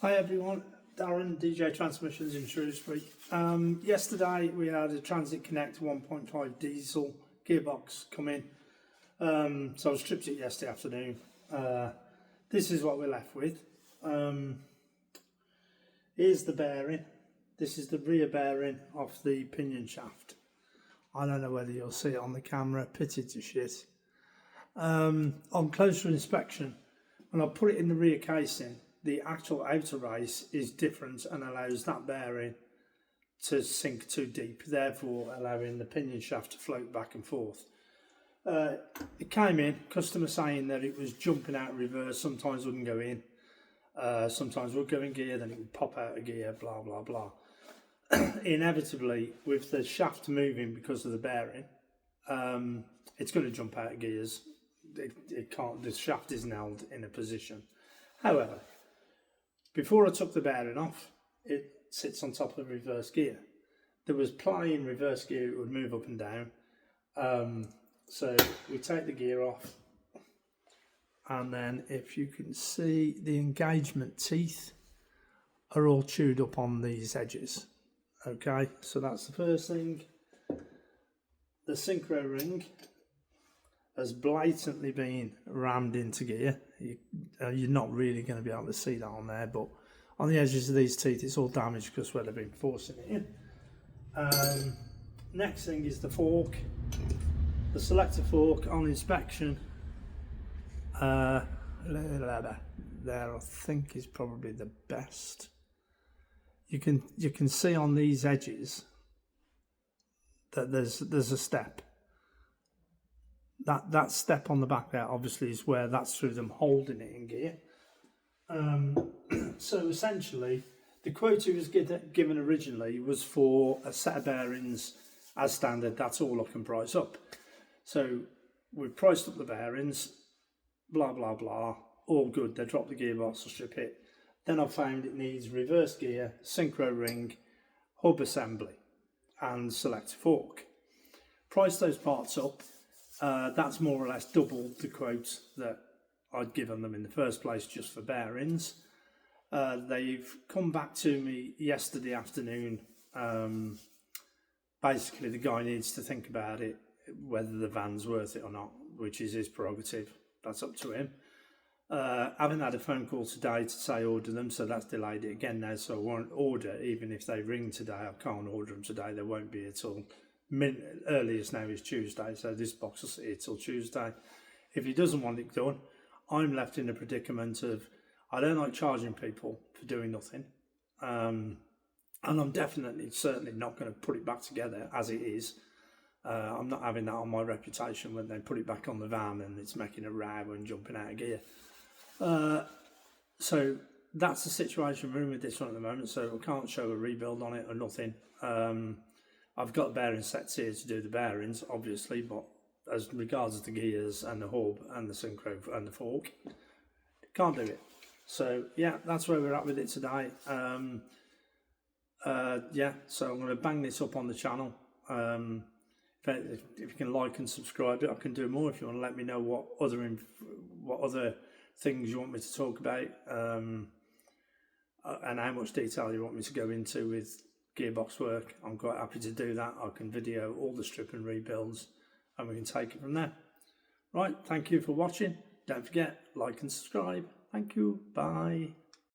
Hi everyone, Darren, DJ Transmissions in Shrewsbury. Yesterday we had a Transit Connect 1.5 diesel gearbox come in, so I stripped it yesterday afternoon. This is what we're left with. Here's the bearing. This is the rear bearing of the pinion shaft. I don't know whether you'll see it on the camera, pity to shit. On closer inspection, when I put it in the rear casing, the actual outer race is different and allows that bearing to sink too deep, therefore allowing the pinion shaft to float back and forth. It came in, customer saying that it was jumping out of reverse, sometimes wouldn't go in, sometimes would go in gear, then it would pop out of gear, blah, blah, blah. Inevitably, with the shaft moving because of the bearing, it's going to jump out of gears. It can't, the shaft isn't held in a position. However, before I took the bearing off, it sits on top of reverse gear. There was play in reverse gear, it would move up and down. So we take the gear off, and then if you can see, the engagement teeth are all chewed up on these edges. Okay, so that's the first thing. The synchro ring has blatantly been rammed into gear. You're not really going to be able to see that on there, but on the edges of these teeth it's all damaged because where they've been forcing it in. Next thing is the fork. The selector fork on inspection, there I think is probably the best. You can see on these edges that there's a step. That step on the back there obviously is where that's through them holding it in gear. So essentially, the quote he was given originally was for a set of bearings as standard. That's all I can price up. So we've priced up the bearings, blah blah blah, all good. They dropped the gearbox, I strip it. Then I found it needs reverse gear, synchro ring, hub assembly, and selector fork. Price those parts up. That's more or less double the quote that I'd given them in the first place just for bearings. They've come back to me yesterday afternoon. Basically, the guy needs to think about it, whether the van's worth it or not, which is his prerogative. That's up to him. I haven't had a phone call today to say order them, so that's delayed it again now, so I won't order. Even if they ring today, I can't order them today. They won't be at all. Earliest now is Tuesday, so this box will sit here till Tuesday. If he doesn't want it done, I'm left in a predicament of, I don't like charging people for doing nothing, and I'm certainly not going to put it back together as it is. I'm not having that on my reputation when they put it back on the van and it's making a row and jumping out of gear. So that's the situation we're in with this one at the moment, so I can't show a rebuild on it or nothing. I've got bearing sets here to do the bearings, obviously, but as regards the gears and the hub and the synchro and the fork, can't do it. So yeah, that's where we're at with it today. Yeah, so I'm going to bang this up on the channel. If you can like and subscribe it, I can do more. If you want to let me know what other things you want me to talk about, and how much detail you want me to go into with gearbox work, I'm quite happy to do that. I can video all the strip and rebuilds, and we can take it from there. Right, thank you for watching. Don't forget, like and subscribe. Thank you, bye.